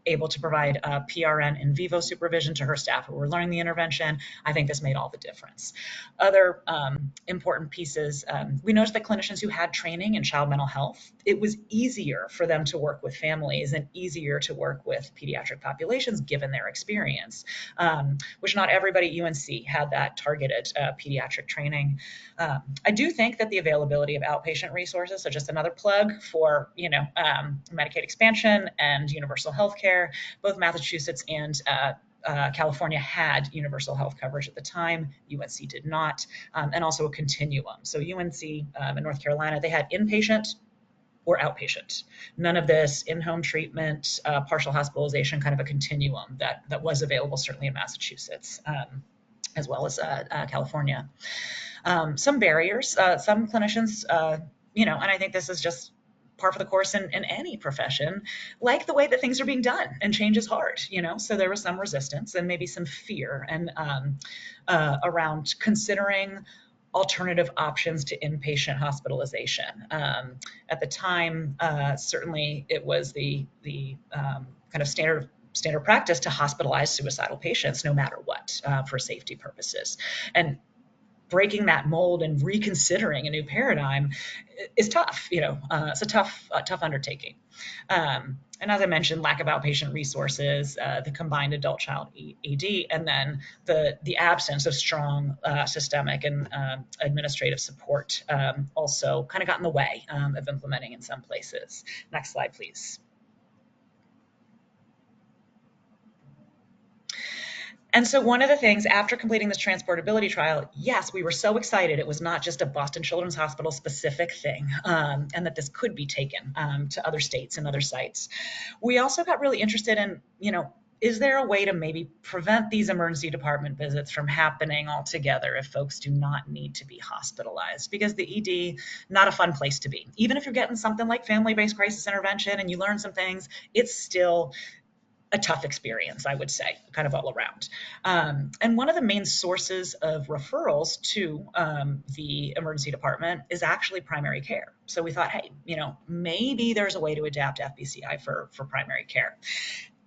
able to provide PRN in vivo supervision to her staff who were learning the intervention. I think this made all the difference. Other important pieces, we noticed that clinicians who had training in child mental health, it was easier for them to work with families and easier to work with pediatric populations given their experience, which not everybody at UNC had that targeted pediatric training. I do think that the availability of outpatient resources, so just another plug for Medicaid expansion and universal health care, both Massachusetts and California had universal health coverage at the time. UNC did not, and also a continuum. So UNC in North Carolina, they had inpatient or outpatient. None of this in-home treatment, partial hospitalization, kind of a continuum that was available certainly in Massachusetts, as well as California. Some barriers, some clinicians, and I think this is just par for the course in any profession, like the way that things are being done, and change is hard, so there was some resistance and maybe some fear and around considering alternative options to inpatient hospitalization. At the time, certainly it was the kind of standard practice to hospitalize suicidal patients no matter what for safety purposes. And breaking that mold and reconsidering a new paradigm is tough. It's a tough undertaking. And as I mentioned, lack of outpatient resources, the combined adult-child ED, and then the absence of strong systemic and administrative support also kind of got in the way of implementing in some places. Next slide, please. And so one of the things after completing this transportability trial, yes, we were so excited. It was not just a Boston Children's Hospital specific thing, and that this could be taken to other states and other sites. We also got really interested in, is there a way to maybe prevent these emergency department visits from happening altogether if folks do not need to be hospitalized? Because the ED, not a fun place to be. Even if you're getting something like family-based crisis intervention and you learn some things, it's still a tough experience, I would say, kind of all around. And one of the main sources of referrals to the emergency department is actually primary care. So we thought, hey, maybe there's a way to adapt FBCI for primary care.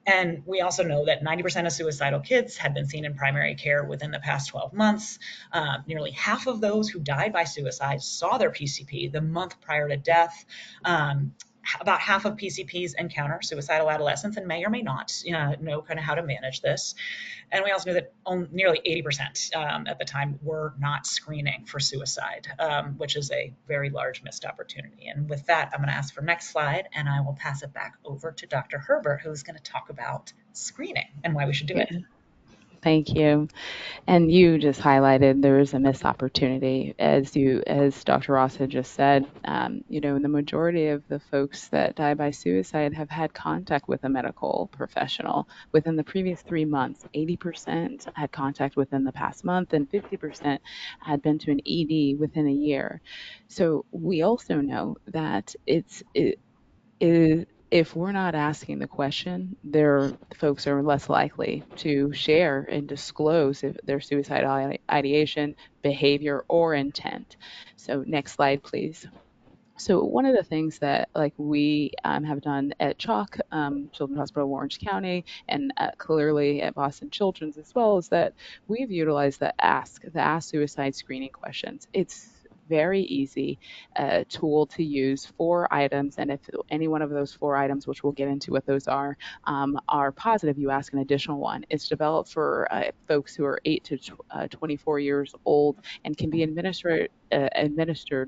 And we also know that 90% of suicidal kids had been seen in primary care within the past 12 months. Nearly half of those who died by suicide saw their PCP the month prior to death. About half of PCPs encounter suicidal adolescents and may or may not know kind of how to manage this. And we also knew that nearly 80% at the time were not screening for suicide, which is a very large missed opportunity. And with that, I'm going to ask for next slide, and I will pass it back over to Dr. Herbert, who's going to talk about screening and why we should do it. Thank you. And you just highlighted there is a missed opportunity, as Dr. Ross had just said. The majority of the folks that die by suicide have had contact with a medical professional within the previous 3 months. 80% had contact within the past month, and 50% had been to an ED within a year. So we also know that if we're not asking the question, folks are less likely to share and disclose if their suicidal ideation, behavior, or intent. So next slide, please. So one of the things that we have done at CHOC, Children's Hospital of Orange County, and clearly at Boston Children's as well, is that we've utilized the Ask Suicide screening questions. It's very easy tool to use, 4 items, and if any one of those 4 items, which we'll get into what those are positive, you ask an additional one. It's developed for folks who are 8 to 24 years old and can be administered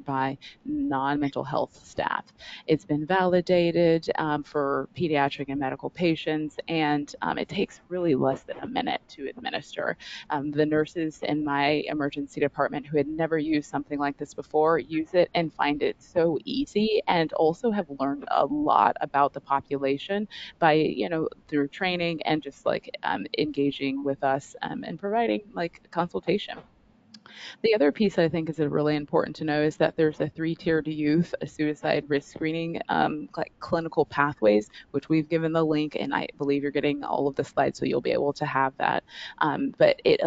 by non-mental health staff. It's been validated for pediatric and medical patients, and it takes really less than a minute to administer. The nurses in my emergency department who had never used something like this before use it and find it so easy, and also have learned a lot about the population by, through training and just engaging with us and providing consultation. The other piece I think is really important to know is that there's a 3-tiered youth suicide risk screening clinical pathways, which we've given the link, and I believe you're getting all of the slides, so you'll be able to have that. But it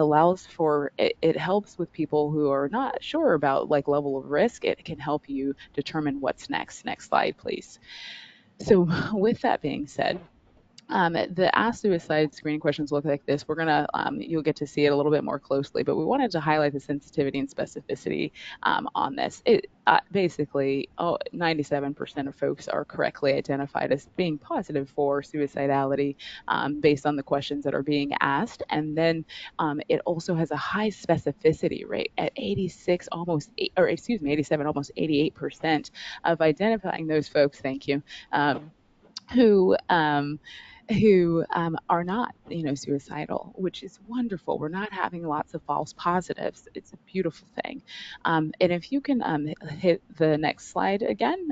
helps with people who are not sure about level of risk. It can help you determine what's next. Next slide, please. So with that being said, the Ask Suicide screening questions look like this. We're gonna, you'll get to see it a little bit more closely, but we wanted to highlight the sensitivity and specificity on this. Basically, 97% of folks are correctly identified as being positive for suicidality based on the questions that are being asked, and then it also has a high specificity rate at 87, almost 88% of identifying those folks. Thank you. Who are not, suicidal, which is wonderful. We're not having lots of false positives. It's a beautiful thing. And if you can hit the next slide again.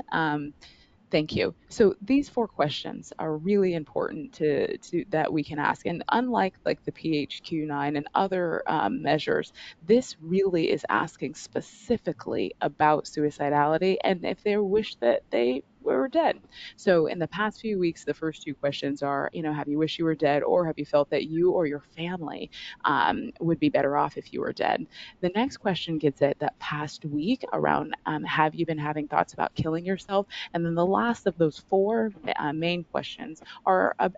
Thank you. So these 4 questions are really important to that we can ask. And unlike the PHQ-9 and other measures, this really is asking specifically about suicidality and if they wish that they were dead. So in the past few weeks, the first 2 questions are, have you wished you were dead, or have you felt that you or your family would be better off if you were dead? The next question gets at that past week around, have you been having thoughts about killing yourself? And then the last of those 4 main questions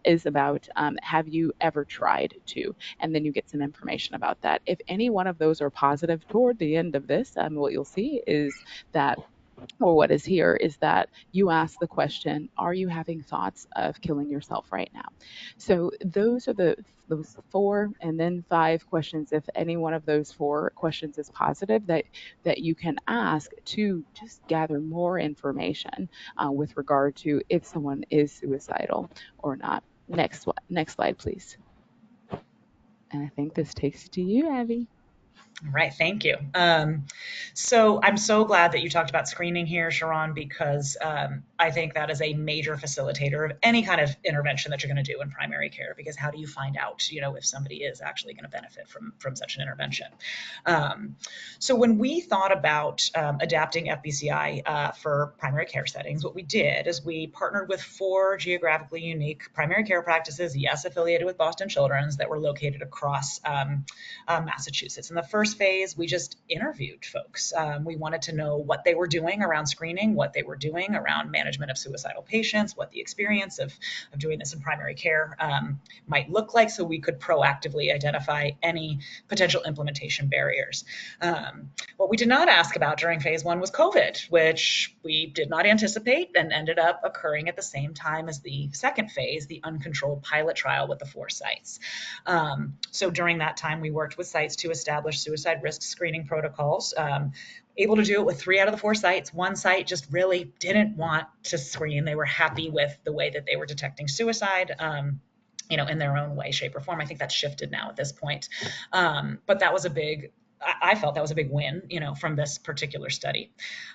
is about, have you ever tried to? And then you get some information about that. If any one of those are positive toward the end of this, what you'll see is that, or what is here, is that you ask the question, are you having thoughts of killing yourself right now? So those are those 4 and then 5 questions. If any one of those 4 questions is positive, that you can ask to just gather more information with regard to if someone is suicidal or not. Next slide, please. And I think this takes it to you, Abby. All right, thank you. So I'm so glad that you talked about screening here, Sharon, because I think that is a major facilitator of any kind of intervention that you're going to do in primary care. Because how do you find out, if somebody is actually going to benefit from such an intervention? So when we thought about adapting FBCI for primary care settings, what we did is we partnered with 4 geographically unique primary care practices, yes, affiliated with Boston Children's, that were located across Massachusetts. In the first phase, we just interviewed folks. We wanted to know what they were doing around screening, what they were doing around management of suicidal patients, what the experience of doing this in primary care might look like, so we could proactively identify any potential implementation barriers. What we did not ask about during phase 1 was COVID, which we did not anticipate and ended up occurring at the same time as the second phase, the uncontrolled pilot trial with the 4 sites. So during that time, we worked with sites to establish suicide risk screening protocols. Able to do it with 3 out of the 4 sites. One site just really didn't want to screen. They were happy with the way that they were detecting suicide. In their own way, shape, or form. I think that's shifted now at this point. But that was I felt that was a big win, from this particular study.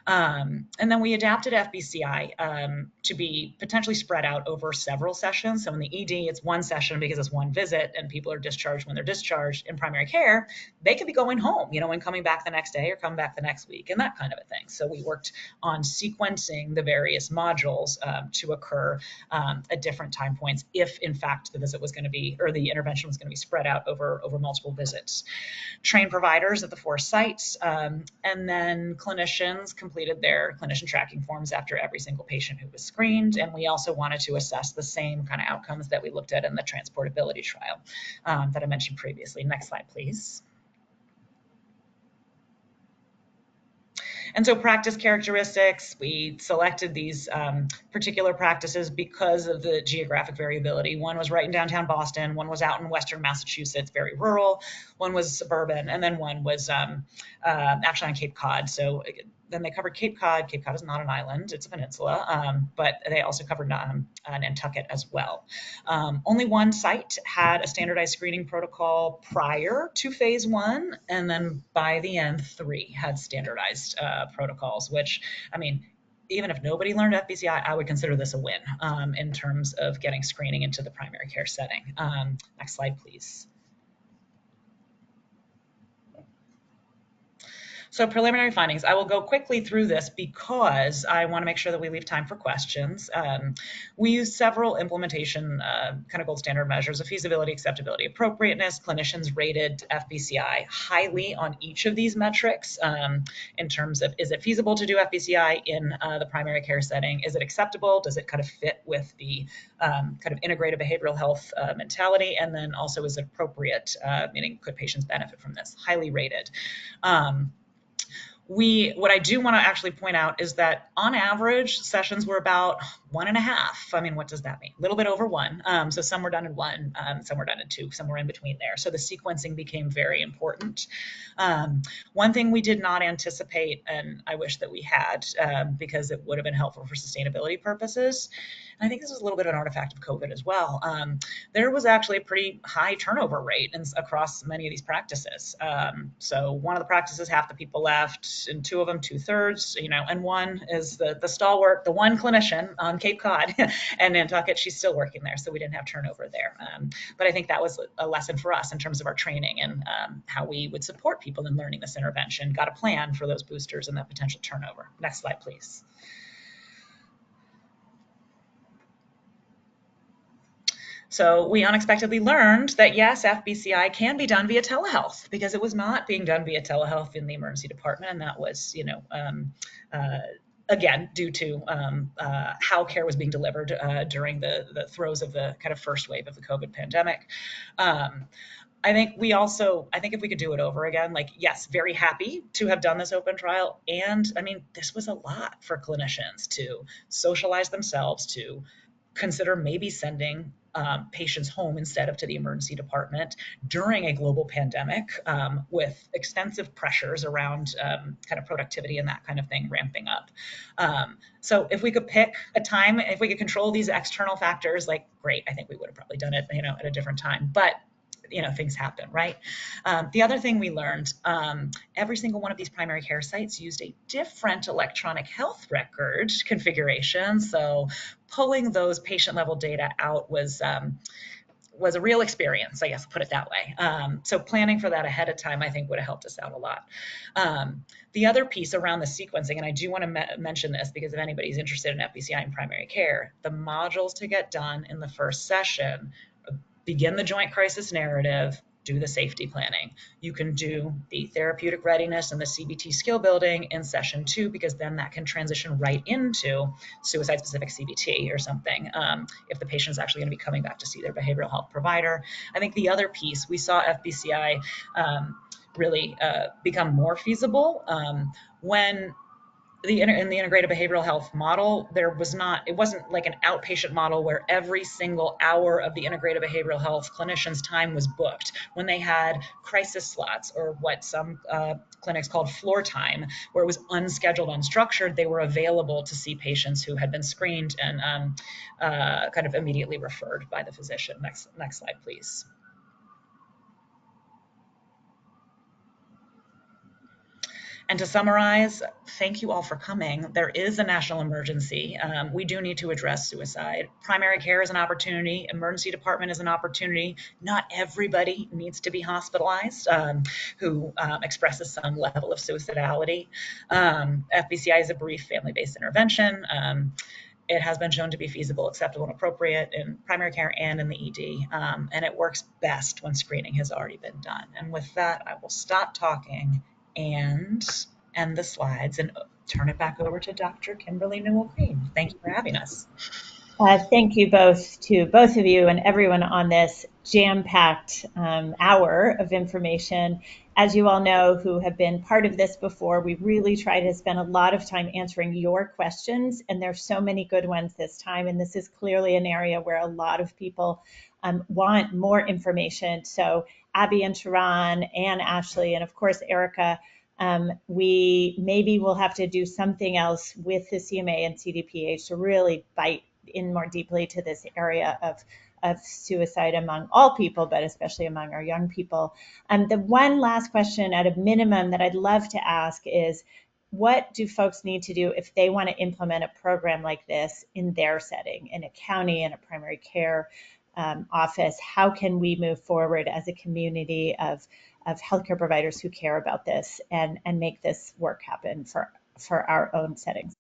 And then we adapted FBCI to be potentially spread out over several sessions. So in the ED, it's 1 session because it's 1 visit and people are discharged when they're discharged. In primary care, they could be going home, and coming back the next day or coming back the next week and that kind of a thing. So we worked on sequencing the various modules to occur at different time points if, in fact, the visit was going to be, or the intervention was going to be spread out over multiple visits. Trained providers at the 4 sites, and then clinicians completed their clinician tracking forms after every single patient who was screened. And we also wanted to assess the same kind of outcomes that we looked at in the transportability trial that I mentioned previously. Next slide, please. And so practice characteristics, we selected these particular practices because of the geographic variability. One was right in downtown Boston, one was out in western Massachusetts, very rural, one was suburban, and then one was actually on Cape Cod. So then they covered Cape Cod. Cape Cod is not an island, it's a peninsula, but they also covered Nantucket as well. Only 1 site had a standardized screening protocol prior to phase 1, and then by the end, 3 had standardized protocols, which, even if nobody learned FBCI, I would consider this a win in terms of getting screening into the primary care setting. Next slide, please. So preliminary findings, I will go quickly through this because I want to make sure that we leave time for questions. We use several implementation kind of gold standard measures of feasibility, acceptability, appropriateness. Clinicians rated FBCI highly on each of these metrics in terms of, is it feasible to do FBCI in the primary care setting? Is it acceptable? Does it kind of fit with the kind of integrated behavioral health mentality? And then also, is it appropriate, meaning could patients benefit from this? Highly rated. What I do want to actually point out is that on average, sessions were about 1.5. What does that mean? A little bit over 1. So some were done in 1, some were done in 2, some were in between there. So the sequencing became very important. One thing we did not anticipate, and I wish that we had, because it would have been helpful for sustainability purposes, and I think this is a little bit of an artifact of COVID as well. There was actually a pretty high turnover rate across many of these practices. So one of the practices, half the people left, and 2 of them, 2/3, and one is the stalwart, the one clinician on Cape Cod and Nantucket, she's still working there. So we didn't have turnover there. But I think that was a lesson for us in terms of our training and how we would support people in learning this intervention. Got a plan for those boosters and that potential turnover. Next slide, please. So we unexpectedly learned that yes, FBCI can be done via telehealth because it was not being done via telehealth in the emergency department. And that was, again, due to how care was being delivered during the throes of the kind of first wave of the COVID pandemic. I think if we could do it over again, yes, very happy to have done this open trial. And this was a lot for clinicians to socialize themselves, to consider maybe sending patients home instead of to the emergency department during a global pandemic with extensive pressures around kind of productivity and that kind of thing ramping up. So if we could pick a time, if we could control these external factors, great, I think we would have probably done it, at a different time. But things happen, right? The other thing we learned, every single one of these primary care sites used a different electronic health record configuration. So pulling those patient level data out was a real experience, I guess, put it that way. So planning for that ahead of time, I think, would have helped us out a lot. The other piece around the sequencing, and I do want to mention this because if anybody's interested in FBCI in primary care, the modules to get done in the first session begin the joint crisis narrative, do the safety planning. You can do the therapeutic readiness and the CBT skill building in session 2, because then that can transition right into suicide-specific CBT or something, if the patient is actually going to be coming back to see their behavioral health provider. I think the other piece, we saw FBCI really become more feasible when in the integrated behavioral health model, it wasn't like an outpatient model where every single hour of the integrated behavioral health clinician's time was booked. When they had crisis slots, or what some clinics called floor time, where it was unscheduled, unstructured, they were available to see patients who had been screened and kind of immediately referred by the physician. Next slide, please. And to summarize, thank you all for coming. There is a national emergency. We do need to address suicide. Primary care is an opportunity. Emergency department is an opportunity. Not everybody needs to be hospitalized who expresses some level of suicidality. FBCI is a brief family-based intervention. It has been shown to be feasible, acceptable, and appropriate in primary care and in the ED. And it works best when screening has already been done. And with that, I will stop talking and end the slides and turn it back over to Dr. Kimberly Newell-Green. Thank you for having us. Thank you both of you and everyone on this jam-packed hour of information. As you all know who have been part of this before, we really try to spend a lot of time answering your questions, and there's so many good ones this time, and this is clearly an area where a lot of people want more information. So Abby and Sharon and Ashley, and of course Erica, we maybe will have to do something else with the CMA and CDPH to really bite in more deeply to this area of suicide among all people, but especially among our young people. The one last question at a minimum that I'd love to ask is, what do folks need to do if they want to implement a program like this in their setting, in a county, in a primary care office? How can we move forward as a community of healthcare providers who care about this and make this work happen for our own settings?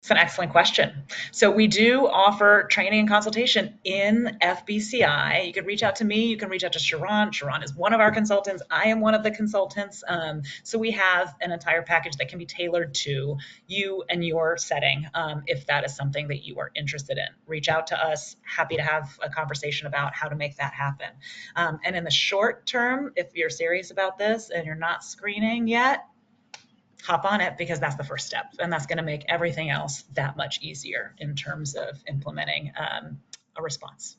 It's an excellent question. So we do offer training and consultation in FBCI. You can reach out to me. You can reach out to Sharon. Sharon is one of our consultants. I am one of the consultants. So we have an entire package that can be tailored to you and your setting if that is something that you are interested in. Reach out to us. Happy to have a conversation about how to make that happen. And in the short term, if you're serious about this and you're not screening yet, hop on it, because that's the first step, and that's going to make everything else that much easier in terms of implementing a response.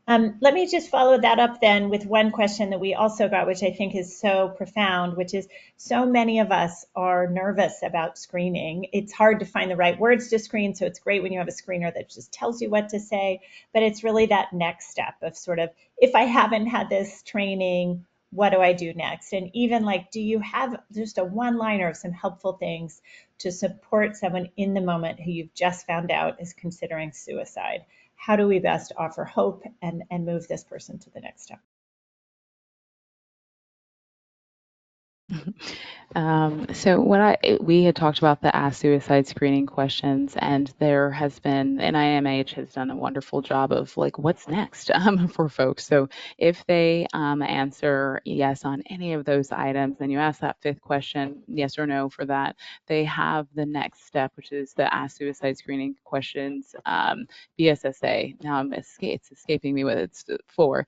Let me just follow that up then with one question that we also got, which I think is so profound, which is, so many of us are nervous about screening. It's hard to find the right words to screen, so it's great when you have a screener that just tells you what to say, but it's really that next step of sort of, if I haven't had this training, what do I do next? And even like, do you have just a one-liner of some helpful things to support someone in the moment who you've just found out is considering suicide? How do we best offer hope and move this person to the next step? So we had talked about the Ask Suicide screening questions, and there has been, and IMH has done a wonderful job of like, what's next for folks. So if they answer yes on any of those items, then you ask that fifth question, yes or no for that, they have the next step, which is the Ask Suicide screening questions, BSSA. Now it's escaping me what it's for,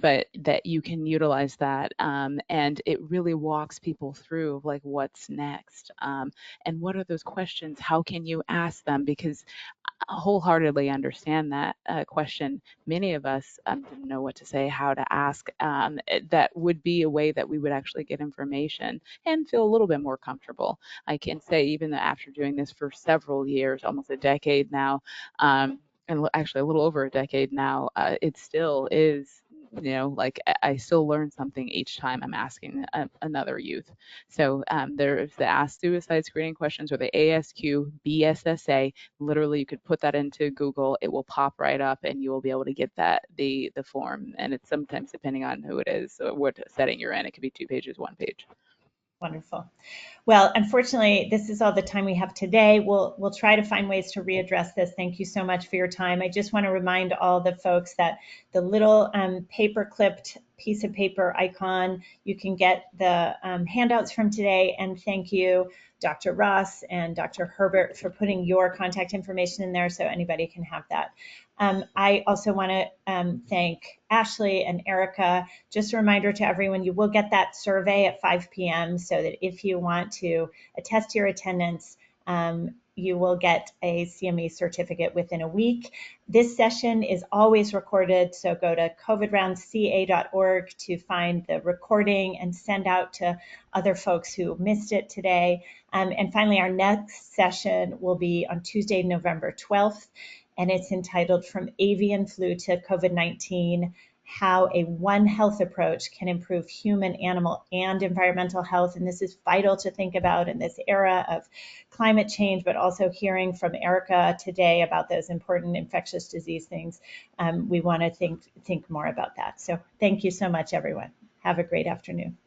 but that you can utilize that, and it really walks people through like what's next, and what are those questions, how can you ask them, because wholeheartedly understand that question. Many of us didn't know what to say, how to ask. That would be a way that we would actually get information and feel a little bit more comfortable. I can say, even after doing this for several years, almost a decade now, and actually a little over a decade now, it still is, like I still learn something each time I'm asking another youth. So there's the Ask Suicide Screening Questions, or the ASQ BSSA. Literally, you could put that into Google, it will pop right up, and you will be able to get the form. And it's sometimes, depending on who it is or what setting you're in, it could be 2 pages, 1 page. Wonderful. Well, unfortunately, this is all the time we have today. We'll try to find ways to readdress this. Thank you so much for your time. I just want to remind all the folks that the little paper clipped piece of paper icon, you can get the handouts from today. And thank you, Dr. Ross and Dr. Herbert, for putting your contact information in there so anybody can have that. I also want to thank Ashley and Erica. Just a reminder to everyone, you will get that survey at 5 p.m. so that if you want to attest to your attendance, you will get a CME certificate within a week. This session is always recorded, so go to covidroundsca.org to find the recording and send out to other folks who missed it today. And finally, our next session will be on Tuesday, November 12th, and it's entitled From Avian Flu to COVID-19, How a One Health Approach Can Improve Human, Animal, and Environmental Health. And this is vital to think about in this era of climate change, but also hearing from Erica today about those important infectious disease things. We want to think more about that. So thank you so much, everyone. Have a great afternoon.